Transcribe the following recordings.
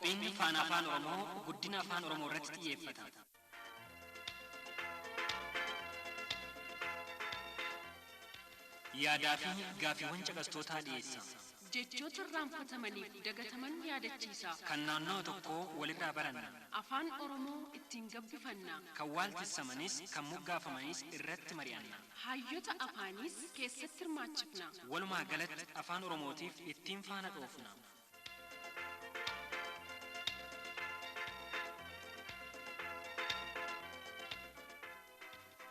Qophiin faana afaan Oromoo guddina afaan Oromoo irratti xiyyeeffata. Yaadaa fi gaafiiwwan caqastootaa dhiyeessa. Jechoota irraanfatamaniif dagataman yaadachiisa. Kan naannoo tokkoo walirraa baranna. Afaan Oromoo ittiin gabbifanna. Kan waaltessamanis kan moggaafamanis irratti mari'anna. Hayyoota afaanis keessatti hirmaachifna. Walumaa galatti afaan Oromootiif ittiin faana dhoofna.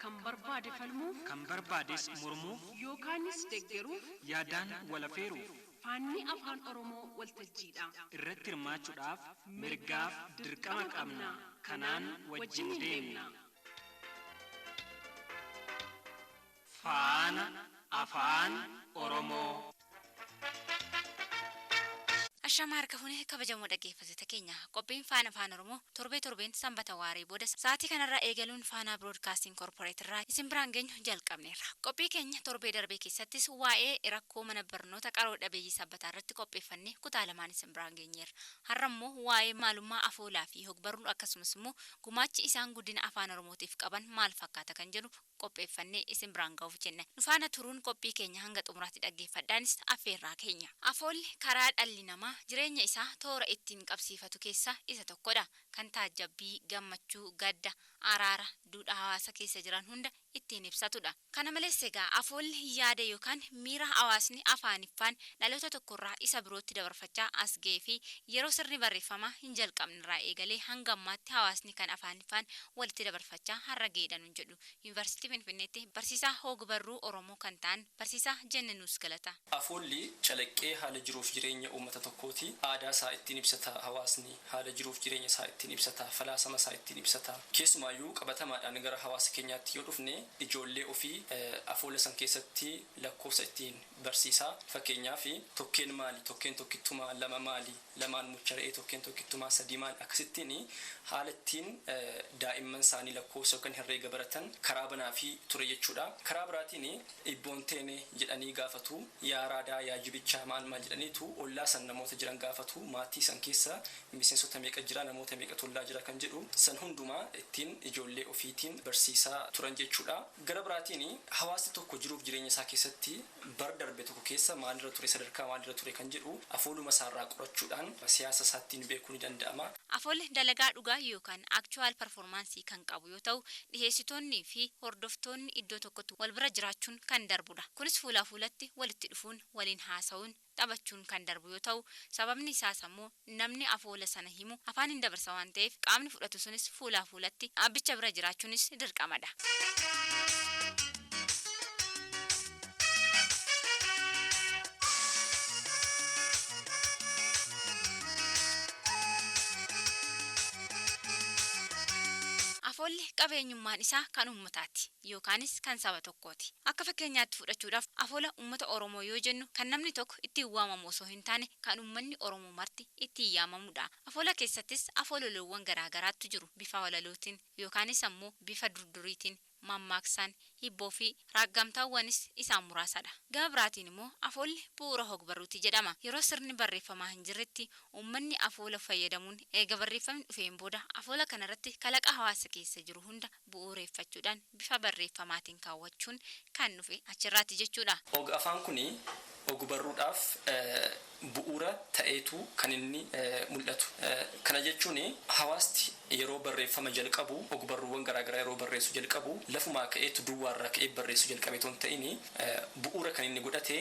Kan barbaade falmuuf, kan barbaades mormuuf, yookaanis deeggaruuf, yaadaan walafeeruuf, faanni afaan Oromoo waltajjiidha. irratti hirmaachuudhaaf mirgaaf dirqama qabna. Kanaan wajjin deemna. Faana afaan Oromoo. Ashama harka fuunee kabajamoo dhaggeeffattoota keenya qophiin faana afaan Oromoo torbeen sanbata waaree booda sa'aatii kanarraa eegaluun faana broadcasting corporate irraa isin biraan geenyu jalqabneerra. Qophii keenya torbee darbee keessattis waa'ee rakkoo mana barnoota qaroo dhabeeyyii sabbataa irratti qopheeffannee kutaa lamaan isin biraan geenyeerra. Har'a immoo waa'ee maalummaa afoolaa fi hogbarruu akkasumas immoo gumaachi isaan guddina afaan Oromootiif qaban maal fakkaata kan jedhu qopheeffannee isin biraan ga'uuf jenna. Nu faana turuun qophii keenya hanga xumuraatti dhaggeeffadhaanis affeerraa keenya. Afoolli karaa dhalli namaa jireenya isaa toora ittiin qabsiifatu keessa isa tokkodha. Kan taajjabbii, gammachuu, gadda, araara, duudhaa hawaasa keessa jiran hunda ittiin ibsatudha. Kana malees egaa afoolli yaada yookaan miira hawaasni afaaniffaan dhaloota tokkorraa isa birootti dabarfachaa as ga'ee fi yeroo sirni barreeffamaa hin jalqabnerraa eegalee hanga ammaatti hawaasni kan afaaniffaan walitti dabarfachaa har'a ga'eedhaan jedhu Yuunivarsiitii Finfinneetti barsiisaa hogbarruu Oromoo kan ta'an barsiisaa Jennenuus Galata. Afoolli calaqqee haala jiruuf jireenya uummata tokkooti. Aadaa isaa ittiin ibsata hawaasni, haala jiruuf jireenya isaa ittiin ibsata, falaasama isaa ittiin ibsata. Keessumaayyuu qabatamaadhaan gara hawaasa keenyaatti yoo dhufne ijoollee ofii afoola san keessatti lakkoofsa ittiin barsiisaa. Fakkeenyaaf tokkeen maali, tokkeen tokkittumaa, lama maali, lamaan mucharee, tokkeen tokkittumaa, sadii maali akkasittiin haala ittiin daa'imman isaanii lakkoofsa yookaan herreega baratan karaa banaa fi ture jechuudha. Karaa biraatiin ibboon teene jedhanii gaafatu, yaa raadaa, yaa jibichaa maal jedhaniitu ollaa san namoota jiran gaafatu, maatii san keessa miseensota meeqa jira, namoota meeqa tollaa jira kan jedhu san hundumaa ittiin ijoollee ofiitiin barsiisaa turan jechuudha. Gara biraatiin hawaasni tokko jiruuf jireenya isaa keessatti bar darbe tokko keessa maalirra ture, sadarkaa maalirra ture kan jedhu afooluma isaarraa qorachuudhaan siyaasa isaattiin beekuu ni danda'ama. Afoolli dalagaa dhugaa yookaan actual performance kan qabu yoo ta'u dhiheessitoonnii fi hordoftoonni iddoo tokkotti wal bira jiraachuun kan darbudha. Kunis fuulaa fuulatti walitti dhufuun waliin haasa'uun taphachuun kan darbu yoo ta'u sababni isaas immoo namni afoola sana himu afaan hin dabarsa waan ta'eef qaamni fudhatu sunis fuulaa fuulatti abbicha bira jiraachuunis dirqamadha. Afoolli qabeenyummaan isaa kan uummataati yookaanis kan saba tokkooti. Akka fakkeenyaatti fudhachuudhaaf afoola uummata Oromoo yoo jennu kan namni tokko ittiin waamamu osoo hin taane kan uummanni Oromoo marti ittiin yaamamudha. Afoola keessattis afoololoowwan garaagaraatu jiru bifa walalootiin yookaanis ammoo bifa durduriitiin mammaaksaan hibboo fi raaggamtaawwanis isaan muraasadha. Gama biraatiin immoo afoolli bu'uura hogbarruuti jedhama. Yeroo sirni barreeffamaa hin jirretti uummanni afoola fayyadamuun eega barreeffamni dhufeen booda afoola kanarratti kalaqa hawaasa keessa jiru hunda bu'uureeffachuudhaan bifa barreeffamaatiin kaawwachuun kan dhufe achirraati jechuudha. Afaan kuni ogbarruudhaaf bu'uura ta'eetu kan inni mul'atu. Kana jechuun hawaasti yeroo barreeffama jalqabu ogbarruuwwan garaagaraa yeroo barreessu jalqabu lafumaa ka'eetu duwwaarraa ka'ee barreessu jalqabe toon ta'ini bu'uura kan inni godhate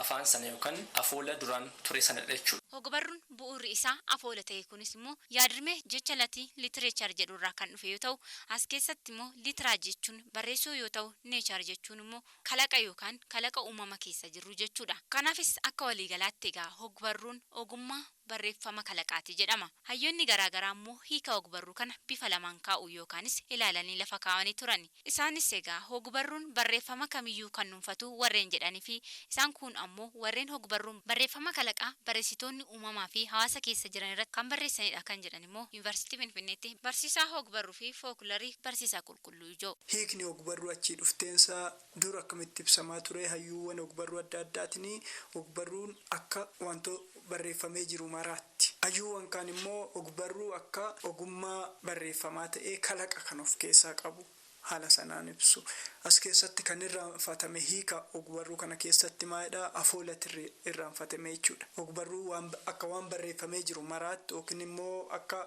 afaan sana yookaan afoola duraan ture sanadha jechuudha. Ogbarruun bu'uurri isaa afoola ta'e kunis immoo yaadrimee jecha latii literature jedhurraa kan dhufe yoo ta'u as keessatti immoo literaa jechuun barreessuu yoo ta'u nature jechuun immoo kalaqa yookaan kalaqa uumama keessa jiru jechuudha. Kanaafis akka waliigalaatti egaa ogbarruun ogummaa barreeffama kalaqaati jedhama. Hayyoonni garaagaraa immoo hiika ogbarruu kana bifa lamaan kaa'u yookaanis ilaalanii lafa kaa'anii turani. Isaanis egaa ogbarruun barreeffama kamiyyuu kan dhuunfatu warreen jedhanii fi isaan kun ammoo warreen ogbarruun barreeffama kalaqaa barreessitoonni uumamaa fi hawaasa keessa jiran irratti kan barreessanidha kan jedhan immoo Yuunivarsiitii Finfinneetti barsiisaa ogbarruu fi fookularii barsiisaa Qulqulluu Ijoo. Hiikni ogbarruu achii dhufteensaa dur akkamitti ibsamaa ture hayyuuwwan ogbarruu adda addaatiin ogbarruun akka wantoota barreeffamee jiru maraatti Hayyuuwwan kaan immoo ogbarruu akka ogummaa barreeffamaa ta'ee kalaqa kan of keessaa qabu haala sanaan ibsu. As keessatti kan irraanfatame hiika ogbarruu kana keessatti maalidha? Afoolatti irraanfatame jechuudha. Ogbarruu akka waan barreeffamee jiru maraatti yookiin immoo akka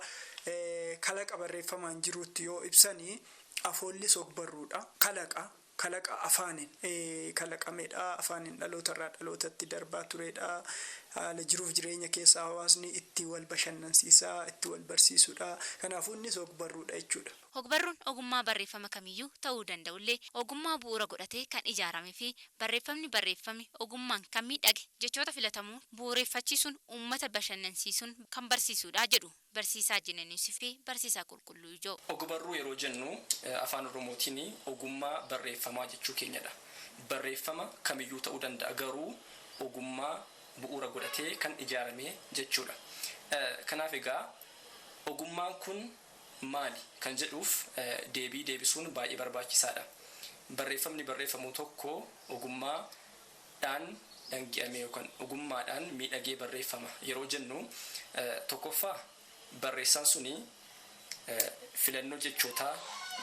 kalaqa barreeffamaan jirutti yoo ibsanii afoollis ogbarruudha. Kalaqa afaaniin kalaqameedha. Afaaniin dhalootarraa dhalootatti darbaa turedha. Haala jiruuf jireenya keessa hawaasni itti wal bashannansiisaa, itti wal barsiisudha. Kanaafuu innis ogbarruudha jechuudha. Ogbarruun ogummaa barreeffama kamiyyuu ta'uu danda'ullee ogummaa bu'uura godhatee kan ijaaramee fi barreeffamni ogummaan kan miidhage jechoota filatamuu bu'uureffachiisuun uummata bashannansiisuun kan barsiisudha jedhu barsiisaa Jineenii fi barsiisaa Qulqulluu Ijoo. Ogbarruu yeroo jennu afaan Oromootiin ogummaa barreeffamaa jechuu keenyadha. Barreeffama kamiyyuu ta'uu danda'a garuu ogummaa bu'uura godhatee kan ijaarame jechuudha. Kanaaf egaa ogummaan kun maali kan jedhuuf deebisuun baay'ee barbaachisaadha. Barreeffamni barreeffamu tokko ogummaadhaan dhangi'amee yookaan ogummaadhaan miidhagee barreeffama yeroo jennu tokkoffaa barreessaan suni filannoo jechootaa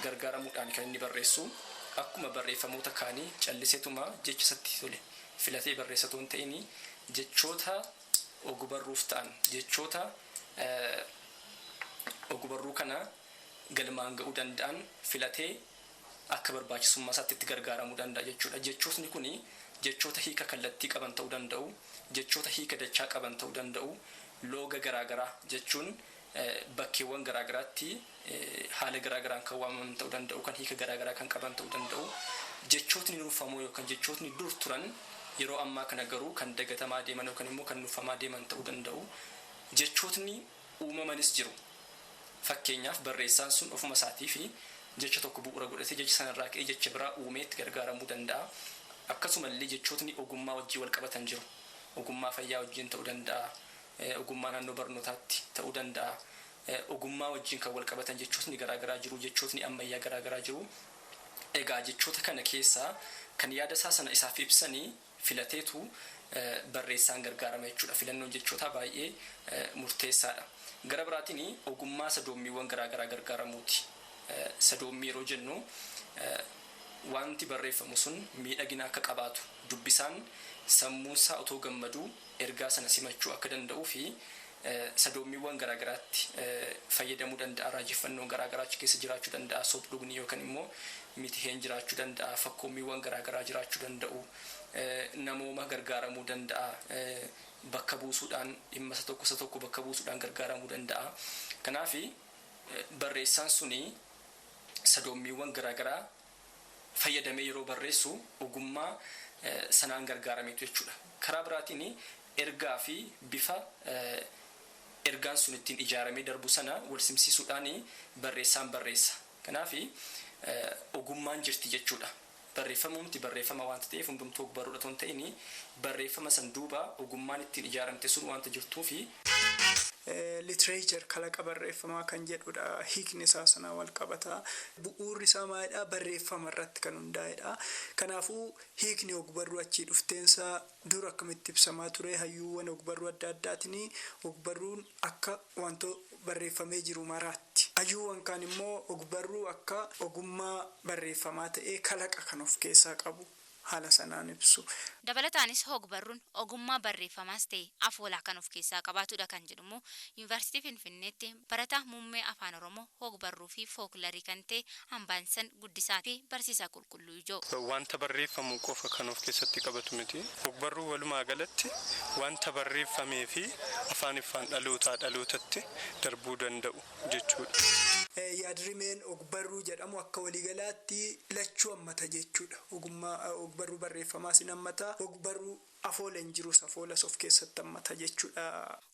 gargaaramuudhaan kan inni barreessu akkuma barreeffamoota kaanii calliseetuma jechisatti tole filatee barreessatu hin ta'in jechoota ogbarruuf ta'an jechoota ogbarruu kana galmaan ga'uu danda'an filatee akka barbaachisummaa isaatti itti gargaaramuu danda'a jechuudha. Jechootni kuni jechoota hiika kallattii qaban ta'uu danda'u, jechoota hiika dachaa qaban ta'uu danda'u, looga garaagaraa jechuun bakkeewwan garaagaraatti haala garaagaraan kan waamaman ta'uu danda'u, kan hiika garaagaraa kan qaban ta'uu danda'u. Jechootni nuufamoo yookaan jechootni dur turan yeroo ammaa kana garuu kan dagatamaa deeman yookaan immoo kan nuufamaa deeman ta'uu danda'u. Jechootni uumamanis jiru. Fakkeenyaaf barreessaan sun ofuma isaatii fi jecha tokko bu'uura godhatee jecha sanarraa ka'ee jecha biraa uumeetti gargaaramuu danda'a. Akkasumallee jechootni ogummaa wajjin wal qabatan jiru. Ogummaa fayyaa wajjin ta'uu danda'a. Ogummaa naannoo barnootaatti ta'uu danda'a. Ogummaa wajjin kan wal qabatan jechootni garaagaraa jiru. Jechootni ammayyaa garaagaraa jiru. Egaa jechoota kana keessaa kan yaada isaa sana isaaf ibsanii filateetu barreessaan gargaarama jechuudha. Filannoon jechootaa baay'ee murteessaadha. Gara biraatiin ogummaa sadoommiiwwan garaagaraa gargaaramuuti. Sadoommii yeroo jennu wanti barreeffamu sun miidhagina akka qabaatu dubbisaan sammuunsaa otoo gammaduu ergaa sana simachuu akka danda'uu fi sadoommiiwwan garaagaraatti fayyadamuu danda'a. Raajeffannoon garaagaraa achi keessa jiraachuu danda'a. Soobdugni yookaan immoo mitiheen jiraachuu danda'a. Fakkoommiiwwan garaagaraa jiraachuu danda'u. Namooma gargaaramuu danda'a. Bakka buusuudhaan dhimma isa tokko bakka buusuudhaan gargaaramuu danda'a. Kanaaf barreessaan suni sadoommiiwwan garaagaraa fayyadamee yeroo barreessu ogummaa sanaan gargaarameetu jechuudha. Karaa biraatiin ergaa fi bifa ergaan sun ittiin ijaaramee darbu sana wal simsiisuudhaan barreessaan barreessa. Kanaaf ogummaan jirti jechuudha. Barreeffamumti barreeffama wanta ta'eef hundumtuu ogbarruudha ta'uu hin ta'in barreeffama san duuba ogummaan ittiin ijaaramte sun wanta jirtuu fi literature kalaqa barreeffamaa kan jedhudha. Hiikni isaa sana wal qabata. Bu'uurri isaa maalidha? Barreeffama irratti kan hundaa'edha. Kanaafuu hiikni ogbarruu achii dhufteensaa dur akkamitti ibsamaa ture hayyuuwwan ogbarruu adda addaatiin ogbarruun akka wantoota barreeffamee jiru maraatti. Hayyuuwwan kaan immoo ogbarruu akka ogummaa barreeffamaa ta'ee kalaqa kan of keessaa qabu haala sanaan ibsu. Dabalataanis ogbarruun ogummaa barreeffamaas ta'e afoolaa kan of keessaa qabaatudha kan jedhamu Yuunivarsiitii Finfinneetti barataa muummee afaan Oromoo ogbarruu fi fookularii kan ta'e Hambaansan Guddisaa fi barsiisaa Qulqulluu Ijoo. Wanta barreeffamu qofa kan of keessatti qabatu miti. Ogbarruu walumaa galatti wanta barreeffamee fi afaan dhalootaa dhalootatti darbuu danda'u jechuudha. Yaadrimeen ogbarruu jedhamu akka waliigalaatti lachuu hammata jechuudha. Ogbarruu barreeffamaa sin hammata. Ogbarruu afooleen jirus afoolas of keessatti hammata jechuudha.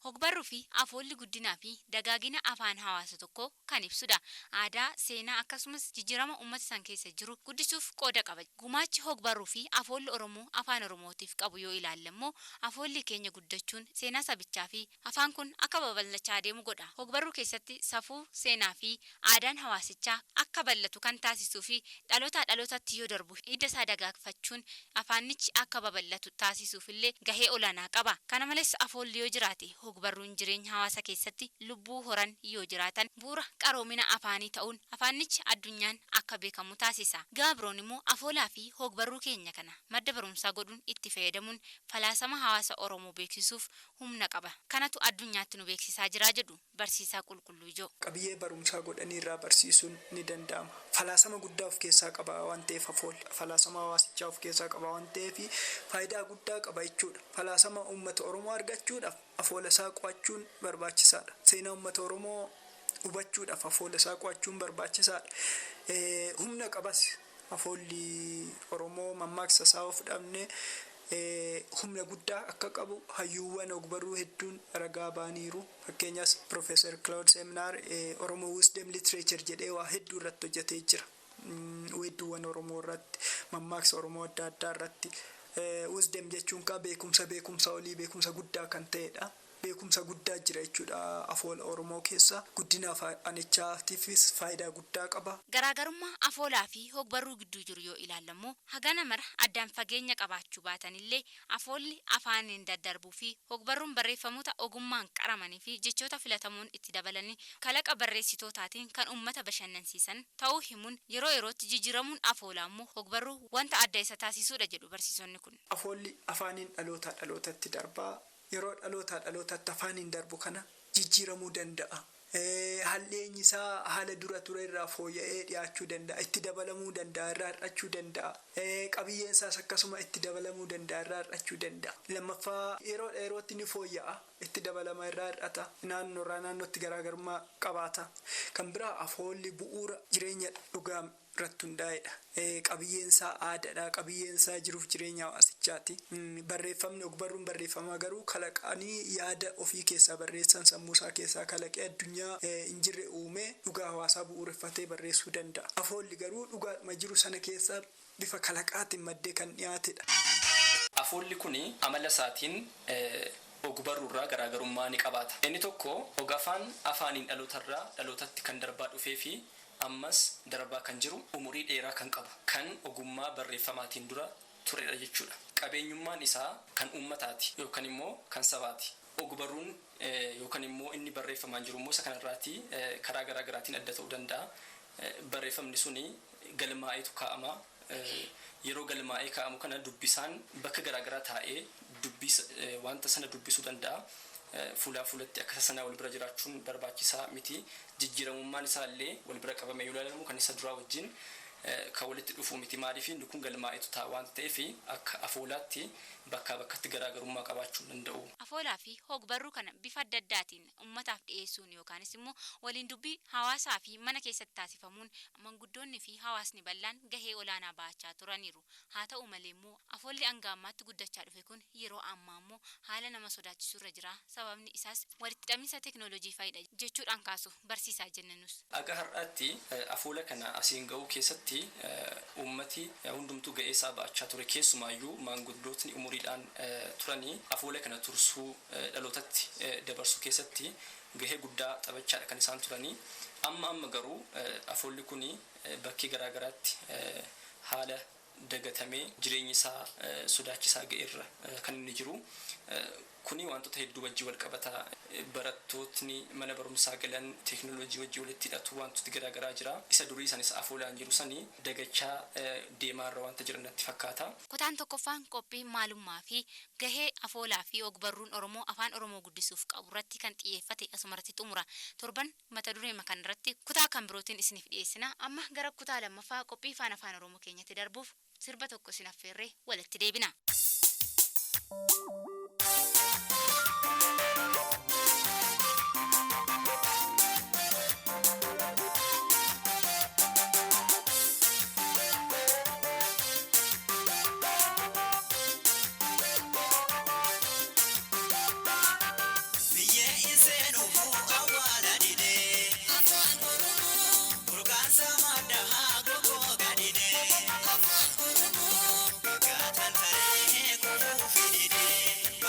Ogbarruu fi afoolli guddinaa fi dagaagina afaan hawaasa tokko kan ibsudha. Aadaa, seenaa akkasumas jijjiirama uummata san keessa jiru guddisuuf qooda qaba. Gumaachi ogbarruu fi afoolli Oromoo afaan Oromootiif qabu yoo ilaallammoo afoolli keenya guddachuun seenaa sabichaa fi afaan kun akka babal'achaa deemu godha. Ogbarruu keessatti safuu, seenaa fi aadaan hawaasichaa akka bal'atu kan taasisuu fi dhaloota dhalootatti yoo darbu hidda isaa dagaagfachuun afaanichi akka babal'atu taasisuu beeksisuufillee gahee olaanaa qaba. Kana malees afoolli yoo jiraate hogbarruun jireenya hawaasa keessatti lubbuu horan yoo jiraatan bu'uura qaroomina afaanii ta'uun afaanichi addunyaan akka beekamu taasisa. Gaabroon immoo afoolaa fi hogbarruu keenya kana madda barumsaa godhuun itti fayyadamuun falaasama hawaasa Oromoo beeksisuuf humna qaba. Kanatu addunyaatti nu beeksisaa jira jedhu barsiisaa Qulqulluu Ijoo. Qabiyyee barumsaa godhanii irraa barsiisuun ni danda'ama. Falaasama guddaa of keessaa qaba waan ta'eef afoolli falaasama hawaasichaa of keessaa qaba waan ta'eef faayidaa guddaa qaba jechuudha. Falaasama uummata Oromoo argachuudhaaf afoola isaa qo'achuun barbaachisaadha. Seenaa uummata Oromoo hubachuudhaaf afoola isaa qo'achuun barbaachisaadha. Humna qabas afoolli Oromoo mammaaksa isaa of dhabne humna guddaa akka qabu hayyuuwwan ogbarruu hedduun ragaa baaniiru. Fakkeenyaaf Profeesar Claude Seminar Oromoo Wisdom Literature jedhee waa hedduu irratti hojjetee jira. Weedduuwwan Oromoo irratti mammaaksa Oromoo adda addaa irratti wisdom jechuun beekumsa olii beekumsa guddaa kan ta'edha. Beekumsa guddaa jira jechuudha afoola Oromoo keessa. Guddina afaanichaatiifis faayidaa guddaa qaba. Garaagarummaa afoolaa fi hogbarruu gidduu jiru yoo ilaallamu hagana mara addaan fageenya qabaachuu baatanillee afoolli afaaniin daddarbuu fi hogbarruun barreeffamoota ogummaan qaramanii fi jechoota filatamuun itti dabalanii kalaqa barreessitootaatiin kan uummata bashannansiisan ta'uu himuun yeroo yerootti jijjiiramuun afoolaa immoo hogbarruu wanta adda isa taasisuudha jedhu barsiisonni kun. Afoolli afaaniin dhalootaa dhalootatti darbaa. Yeroo dhalootatti afaaniin darbu kana jijjiiramuu danda'a. Halleenyi isaa haala dura ture irraa fooyya'ee dhiyaachuu danda'a. Itti dabalamuu danda'a, irraa hir'achuu danda'a. Qabiyyeen isaas akkasuma itti dabalamuu danda'a, irraa hir'achuu danda'a. Lammaffaa yerootti ni fooyya'a. Itti dabalama irraa hir'ata. Naannoorraa naannootti garaagarummaa qabaata. Kan biraa afoolli bu'uura jireenya dhugaa irratti hundaa'edha. Qabiyyeen isaa aadaadha. Qabiyyeen isaa jiruuf jireenya hawaasichaati. Barreeffamni ogbarruun barreeffamaa garuu kalaqanii yaada ofii keessaa barreessan sammuu isaa keessaa kalaqee addunyaa hin jirre uumee dhugaa hawaasaa bu'uureffatee barreessuu danda'a. Afoolli garuu dhugaadhuma jiru sana keessaa bifa kalaqaatiin maddee kan dhiyaatedha. Afoolli kuni amala isaatiin ogbarruurraa garaagarummaa ni qabaata. Inni tokko ogafaan afaaniin dhalootarraa dhalootatti kan darbaa dhufee fi ammas darbaa kan jiru umurii dheeraa kan qabu kan ogummaa barreeffamaatiin dura turedha jechuudha. Qabeenyummaan isaa kan uummataati yookaan immoo kan sabaati. Ogbarruun yookaan immoo inni barreeffamaan jiru immoo isa kanarraati karaa garaagaraatiin adda ta'uu danda'a. Barreeffamni suni galmaa'eetu kaa'ama. Yeroo galmaa'ee kaa'amu kana dubbisaan bakka garaagaraa taa'ee wanta sana dubbisuu danda'a. Fuulaa fuulatti akka sana wal bira jiraachuun barbaachisaa miti. Jijjiiramummaan isaallee wal bira qabamee yoo ilaalamu kan isa duraa wajjin kan walitti dhufu miti. Maaliif inni kun galmaa'eetu ta'a waan ta'eef akka afoolaatti bakkaa bakkatti garaagarummaa qabaachuu danda'u. Afoolaa fi hogbarruu kana bifa adda addaatiin uummataaf dhiyeessuun yookaanis immoo waliin dubbii hawaasaa fi mana keessatti taasifamuun manguddoonni fi hawaasni bal'aan gahee olaanaa baachaa turaniiru. Haa ta'u malee immoo afoolli hanga ammaatti guddachaa dhufe kun yeroo ammaa immoo haala nama sodaachisurra jira. Sababni isaas walitti hidhamiinsa teknooloojii fayyada jechuudhaan kaasu barsiisaa jennanus. Aga har'aatti afoola kana asiin ga'uu keessatti uummati hundumtuu ga'ee isaa baachaa ture. Keessumaayyuu maanguddootni umuriidhaan turanii afoola kana tursuu dhalootatti dabarsuu keessatti gahee guddaa taphachaadha kan isaan turanii. Amma garuu afoolli kuni bakkee garaagaraatti haala dagatamee jireenyi isaa sodaachisaa ga'eerra kan inni jiru. Kuni wantoota hedduu wajjii wal qabata. Barattootni mana barumsaa galan teknooloojii wajjii walitti hidhatu wantooti garaagaraa jira. Isa durii sanis afoolaan jiru sanii dagachaa deemaarra wanta jiran natti fakkaata. Kutaan tokkoffaan qophii maalummaa fi gahee afoolaa fi ogbarruun Oromoo afaan Oromoo guddisuuf qabu irratti kan xiyyeeffate asumarratti xumura. Torban mata duree makan irratti kutaa kan birootiin isiniif dhiyeessina. Amma gara kutaa lammaffaa qophii afaan Oromoo keenyatti darbuuf sirba tokko isin affeerree walitti deebina. Gatan tare kufu fidide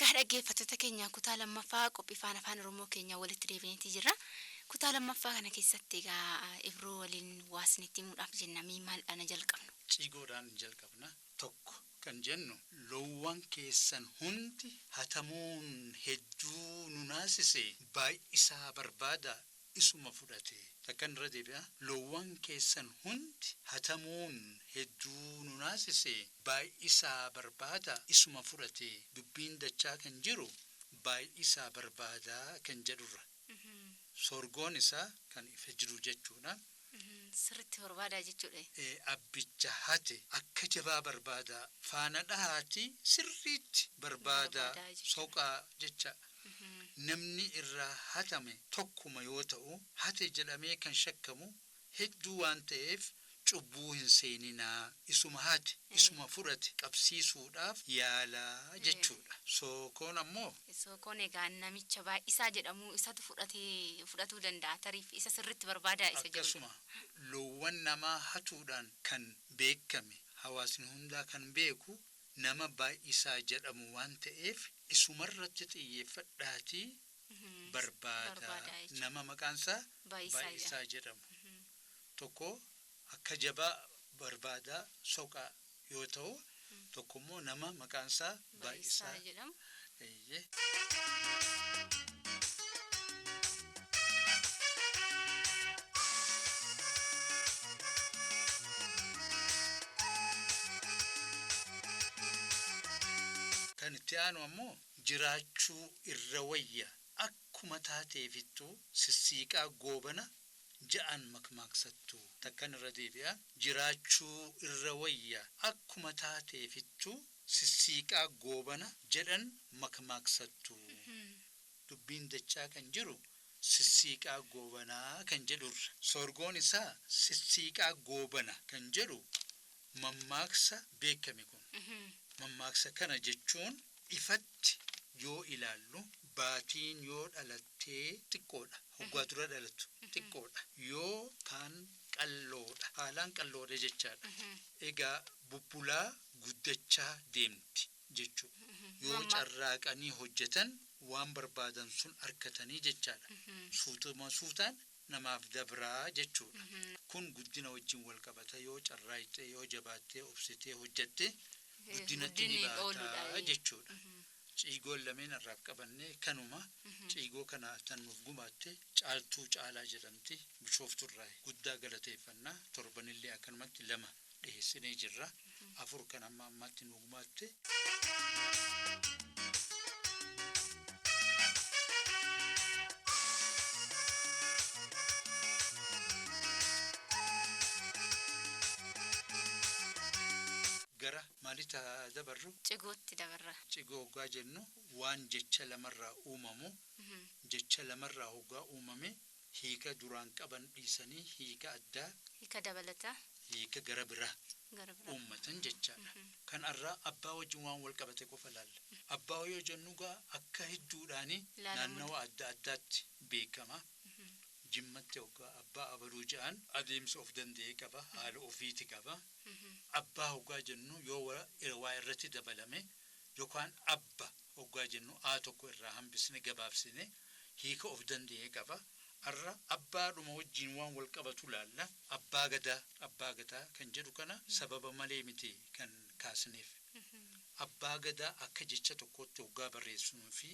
Egaa dhaggeeffattoota keenya kutaa lammaffaa qophii faana afaan Oromoo keenya walitti deebineeti jirra. Kutaa lammaffaa kana keessatti egaa Ibroo waliin waasnitti himuudhaaf jennamii maaldhaan jalqabnu? Cigoodhaan jalqabna. Tokko kan jennu loowwan keessan hundi hatamuun hedduu nu naasise baay'isaa barbaada isuma fudhate. Takkan irra deebi'a. Loowwan keessan hundi hatamuun hedduu nu naasise baay'isaa barbaada isuma fudhate. Dubbiin dachaa kan jiru baay'isaa barbaada kan jedhurra. Sorgoon isaa kan ifa jiru jechuudha. Sirriitti barbaada jechuudha. Abbicha hate akka jabaa barbaada. Faana dhahaati sirriitti barbaada. Soqaa jecha. Namni irraa hatame tokkuma yoo ta'u hate jedhamee kan shakkamu hedduu waan ta'eef cubbuu hin seeninaa. Isuma hate isuma fudhate qabsiisuudhaaf yaalaa jechuudha. Sokoon ammoo Sokoon egaa namicha baay'isaa jedhamu isatu fudhatuu danda'a. Tariif isa sirriitti barbaada isa jedhu. Akkasuma loowwan namaa hatuudhaan kan beekame hawaasni hundaa kan beeku nama baay'isaa jedhamu waan ta'eef isumarratti xiyyeeffadhaatii barbaada. Nama maqaansaa baay'isaa jedhamu. Tokko akka jabaa barbaada soqaa yoo ta'u tokko immoo nama maqaansaa baay'isaa jedhamu. Kan itti aanu ammoo jiraachuu irra wayya akkuma taateefittuu sissiiqaa goobana ja'an makmaaksattu. Takkan irra deebi'a. Jiraachuu irra wayya akkuma taateefittuu sissiiqaa goobana jedhan makmaaksattu. Dubbiin dachaa kan jiru sissiiqaa goobanaa kan jedhurra. Sorgoon isaa sissiiqaa goobana kan jedhu mammaaksa beekame kun. Mammaaksa kana jechuun ifatti yoo ilaallu baatiin yoo dhalattee xiqqoodha. Hoggaa dura dhalatu xiqqoodha. Yoo kaan qalloodha. Haalaan qalloodha jechaadha. Egaa bubbulaa guddachaa deemti jechuudha. Yoo carraaqanii hojjetan waan barbaadan sun argatanii jechaadha. Suutuma suutaan namaaf dabraa jechuudha. Kun guddina wajjin wal qabata. Yoo carraaqxee yoo jabaattee obsitee hojjette guddinatti ni baataa jechuudha. Ciigoon lameen irraa qabannee kanuma ciigoo kana tan nuuf gumaatte caaltuu caalaa jedhamti Bishooftuurraa guddaa galateeffannaa. Torbanillee akkanumatti 2 dhiyeessinee jirra. 4 kan amma ammaatti nu gumaatte. Gara maalitti dabarru? Cigootti dabarra. Cigoo hoggaa jennu waan jecha lamarraa uumamu. Jecha lamarraa hoggaa uumame hiika duraan qaban dhiisanii hiika addaa. Hiika dabalata. Hiika gara biraa uummatan jechaadha. Kan irraa abbaa wajjin waan wal qabate qofa laalla. Abbaa yoo jennu gaa akka hedduudhaanii naannawa adda addaatti beekama. Jimmatti hoggaa abbaa abaluu jedhan adeemsa of danda'ee qaba. Haala ofiiti qaba. Abbaa hoggaa jennu yoo waa irratti dabalame yookaan abba hoggaa jennu tokko irraa hambisne gabaabsine hiika of danda'ee qaba. Arra abbaadhuma wajjin waan wal qabatu laalla. Abbaa gadaa kan jedhu kana sababa malee miti kan kaasneef. Abbaa gadaa akka jecha tokkotti hoggaa barreessunuu fi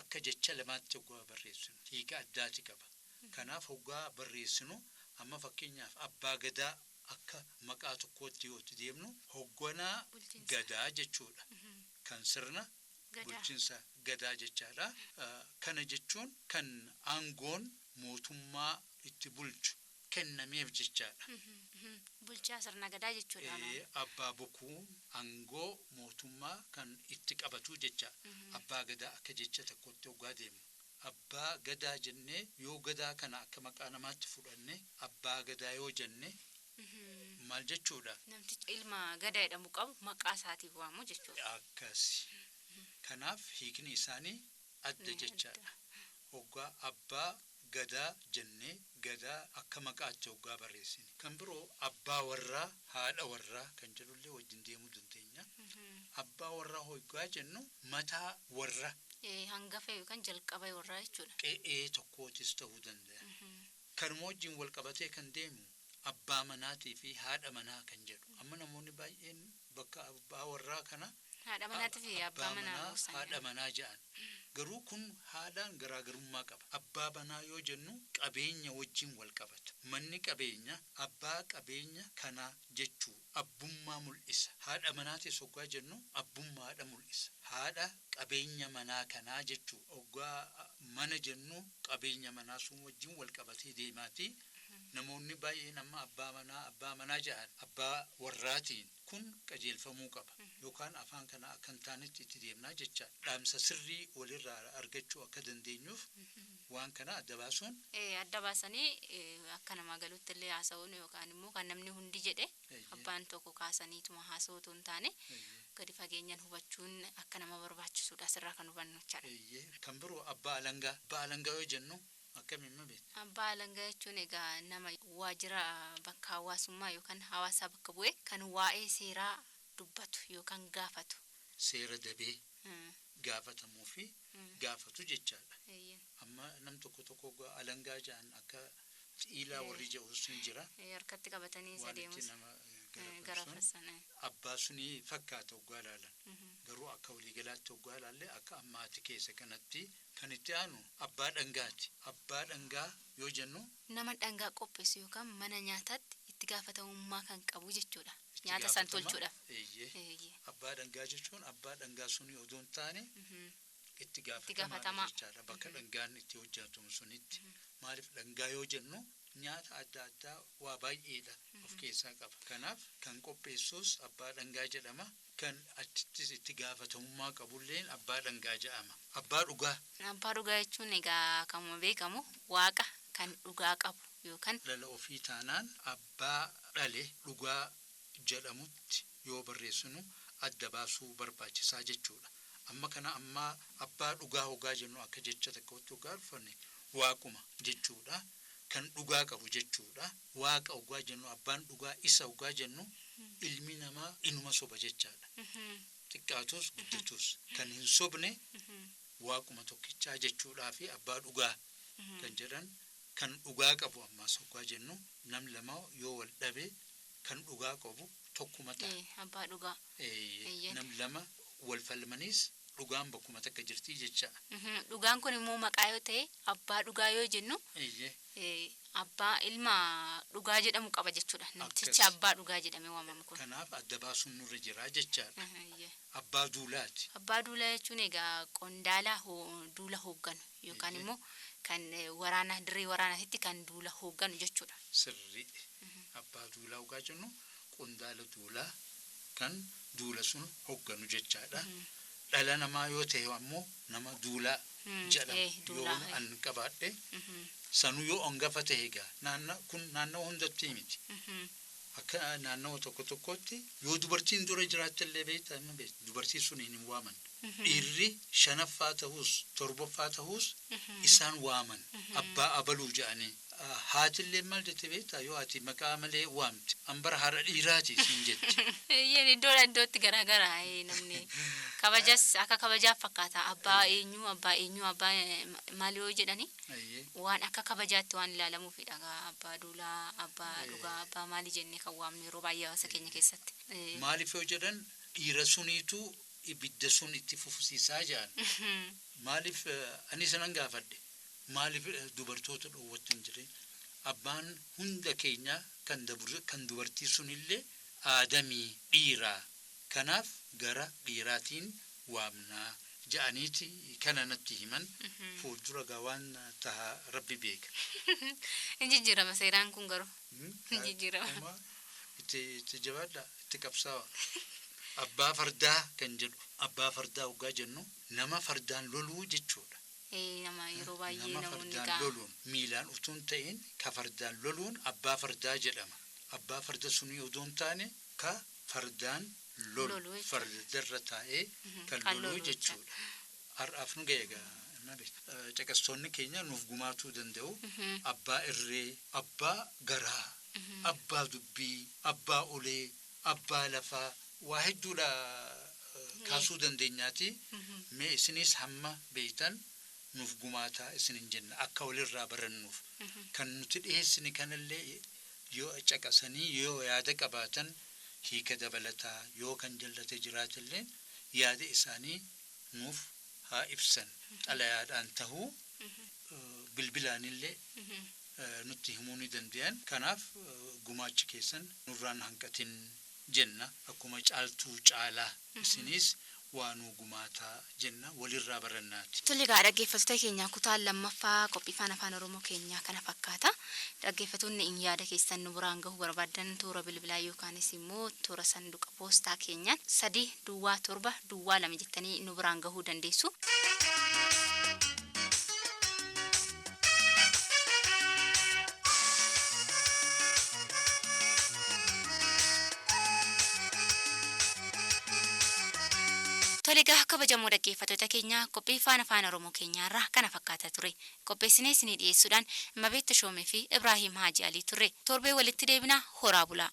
akka jecha lamaatti hoggaa barreessinu hiika addaati qaba. Kanaaf hoggaa barreessinu amma fakkeenyaaf abbaa gadaa akka maqaa tokkotti yoo deemnu hogganaa gadaa jechuudha. Kan sirna bulchiinsa gadaa jechaadha. Kana jechuun kan aangoon mootummaa itti bulchu kennameef jechaadha. Bulchaa sirna gadaa jechuudha. Abbaa bokuu aangoo mootummaa kan itti qabatu jecha. Abbaa gadaa akka jecha tokkotti hoggaa deemnu. Abbaa gadaa jennee yoo gadaa kana akka maqaa namaatti fudhanne abbaa gadaa yoo jenne maal jechuudha? Namtichi ilma gadaa jedhamu qabu maqaa isaatiif waamu jechuudha. Akkasi. Kanaaf hiikni isaanii adda jechaadha. Hoggaa abbaa gadaa jennee gadaa akka maqaatti hoggaa barreessine. Kan biroo abbaa warraa haadha warraa kan jedhullee wajjin deemuu dandeenya. Abbaa warraa hoggaa jennu mataa warra hangafa yookaan jalqaba warraa jechuudha. qe'ee tokkootis ta'uu danda'a. Kanuma wajjin wal qabatee kan deemu abbaa manaatii fi haadha manaa kan jedhu. Amma namoonni baay'een bakka abbaa warraa kana haadha manaatii fi abbaa manaa haadha manaa jedhan. Garuu kun haadhaan garaagarummaa qaba. Abbaa manaa yoo jennu qabeenya wajjin wal qabata. Manni qabeenya abbaa qabeenya kanaa jechuu abbummaa mul'isa. Haadha manaatis hoggaa jennu abbummaadha mul'isa. Haadha qabeenya manaa kanaa jechuu hoggaa mana jennu qabeenya manaa sun wajjin wal qabatee deemaati. Namoonni baay'een amma abbaa manaa jedhan abbaa warraatiin kun qajeelfamuu qaba. Yookaan afaan kana akka hin taanetti itti deemnaa jecha dhaamsa sirrii walirraa argachuu akka dandeenyuuf waan kana adda baasuun. Adda baasanii akka namaa galuutti illee haasa'uun yookaan immoo kan namni hundi jedhe abbaan tokko kaasaniituma haasa'uu otoo hin taane gadi fageenyaan hubachuun akka nama barbaachisuudha asirraa kan hubannu jechaadha. Kan biroo abbaa alangaa yoo jennu akkamiin beektu? Abbaa alangaa jechuun egaa nama waajjira bakka hawaasummaa yookaan hawaasaa bakka bu'e kan waa'ee seeraa dubbatu yookaan gaafatu. Seera dabee gaafatamuu fi gaafatu jechaadha. Amma nam tokko alangaa jedhan akka xiilaa warri jedhu sun jira. Harkatti qabatanii isa deemus. Garaafassan. Abbaa sunii fakkaata hoggaa ilaalan. Garuu akka waliigalaatti hoggaa ilaalle akka ammaati keessa kanatti kan itti aanu abbaa dhangaati. Abbaa dhangaa yoo jennu nama dhangaa qopheessu yookaan mana nyaataatti itti gaafatamummaa kan qabu jechuudha. Nyaata san tolchuudhaaf. Abbaa dhangaa jechuun abbaa dhangaa sunii odoo hin taane itti gaafatamaa jechaadha. Bakka dhangaan itti hojjetamu sunitti. Maaliif dhangaa yoo jennu nyaata adda addaa waa baay'eedha of keessaa qaba. Kanaaf kan qopheessus abbaa dhangaa jedhama. Kan achittis itti gaafatamummaa qabulleen abbaa dhangaa jedhama. Abbaa dhugaa. Abbaa dhugaa jechuun egaa akkuma beekamu waaqa kan dhugaa qabu yookaan dhala ofii taanaan abbaa dhale dhugaa jedhamutti yoo barreessinu adda baasuu barbaachisaa jechuudha. Amma kana abbaa dhugaa hoggaa jennu akka jecha tokkotti hoggaa dhufanne waaquma jechuudha. Kan dhugaa qabu jechuudha. Waaqa hoggaa jennu abbaan dhugaa isa hoggaa jennu ilmi namaa inuma soba jechaadha. Xiqqaatus guddatus kan hin sobne waaquma tokkichaa jechuudhaa fi abbaa dhugaa kan jedhan kan dhugaa qabu ammaas hoggaa jennu nam lama yoo wal dhabe kan dhugaa qabu tokkuma ta'a. Abbaa dhugaa. Nam lama wal falmanis dhugaan bakkuma takka jirti jecha. Dhugaan kun immoo maqaa yoo ta'e abbaa dhugaa yoo jennu abbaa ilma dhugaa jedhamu qaba jechuudha. Namtichi abbaa dhugaa jedhamee waamamu kun. Kanaaf adda baasuun nurra jira jechaadha. Abbaa duulaati. Abbaa duulaa jechuun egaa qondaala duula hoogganu yookaan immoo kan waraana dirree waraanaatti kan duula hoogganu jechuudha. Sirrii. Abbaa duulaa hoggaa jennu qondaala duulaa kan duula sun hoogganu jechaadha. Dhala namaa yoo ta'e ammoo nama duulaa jedhamu yoo an qabaadhe sanuu yoo hangafa ta'e egaa naannoo hundatti miti. Akka naannoo tokkotti yoo dubartiin dura jiraatte illee beektaa dubartiin sun hin waaman. Dhiirri 5ffaa ta'us 7ffaa ta'us isaan waaman abbaa abaluu jedhanii. Haatillee maal jette beektaa yoo ati maqaa malee waamte hambara haadha dhiiraati siin jetti. Iddootti garaagaraa namni kabajas akka kabajaaf fakkaata. Abbaa eenyu abbaa maal yoo jedhani waan akka kabajaatti waan ilaalamuufidha. Abbaa duulaa abbaa dhugaa abbaa maali jennee kan waamnu yeroo baay'ee hawaasa keenya keessatti. Maaliif yoo jedhan dhiira suniitu ibidda sun itti fufsiisaa jedhan. Maaliif ani sanan gaafadhe. Maaliif dubartoota dhoowwatti hin jireen? Abbaan hunda keenya kan dubartii sunillee aadamii dhiiraa. Kanaaf gara dhiiraatiin waamnaa jedhaniiti kana natti himan. Fuuldura gawaan taha rabbi beeka. Injijjiirama seeraan kun garuu. Injijjiirama. Itti jabaadha itti qabsaawa. Abbaa fardaa kan jedhu. Abbaa fardaa hoggaa jennu nama fardaan loluu jechuudha. Nama yeroo baay'ee namoonni fardaan loluun miilaan utuu hin ta'in ka fardaan loluun abbaa fardaa jedhama. Abbaa farda sunii odoo hin taane ka fardaan lolu fardarra taa'ee kan loluu jechuudha. har'aaf nu ga'eega. Caqastoonni keenya nuuf gumaatuu danda'u abbaa irree, abbaa garaa, abbaa dubbii, abbaa olee, abbaa lafaa waa hedduudha kaasuu dandeenyaati. Mee isinis hamma beektan nuuf gumaataa isinin jenna akka walirraa barannuuf. Kan nuti dhiyeessine kanallee yoo caqasanii yoo yaada qabaatan hiika dabalataa yoo kan jallate jiraatillee yaada isaanii nuuf haa ibsan. Xalayaadhaan tahuu bilbilaanillee nutti himuu ni danda'an. Kanaaf gumaachi keessan nurraan hanqatin jenna. Akkuma caaltuu caalaa isinis waanuu gumaataa jenna walirraa barannaati. Tole gaa dhaggeeffattoota keenya kutaan lammaffaa qophii faana afaan Oromoo keenyaa kana fakkaata. Dhaggeeffattoonni in yaada keessan nu biraan gahuu barbaadan toora bilbilaa yookaanis immoo toora sanduuqa poostaa keenyaan 32722 jettanii nu biraan gahuu dandeessu. Toligaa kabajamoo dhaggeeffattoota keenya qophii faana afaan Oromoo keenyaarraa kana fakkaata ture. Qopheessinee isinii dhiyeessuudhaan Mabeet Tashoomee fi Ibraahim Haaji Alii ture. Torbee walitti deebina horaa bulaa.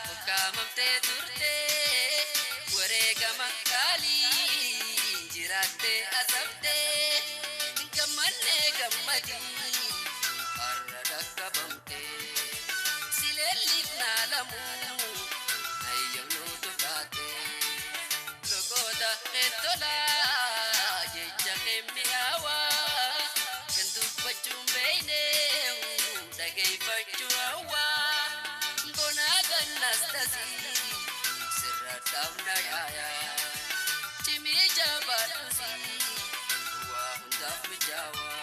Bukamamte turte asabde gammanne gammadi arra kabamte silelif nalamu ayyamnu tukate logoda etola jecha kemiawa kendu pachumbeine dagay pachuawa bona ganastasi sirra damna yaya Timi jabalusi wa hundaf mijawa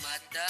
Madda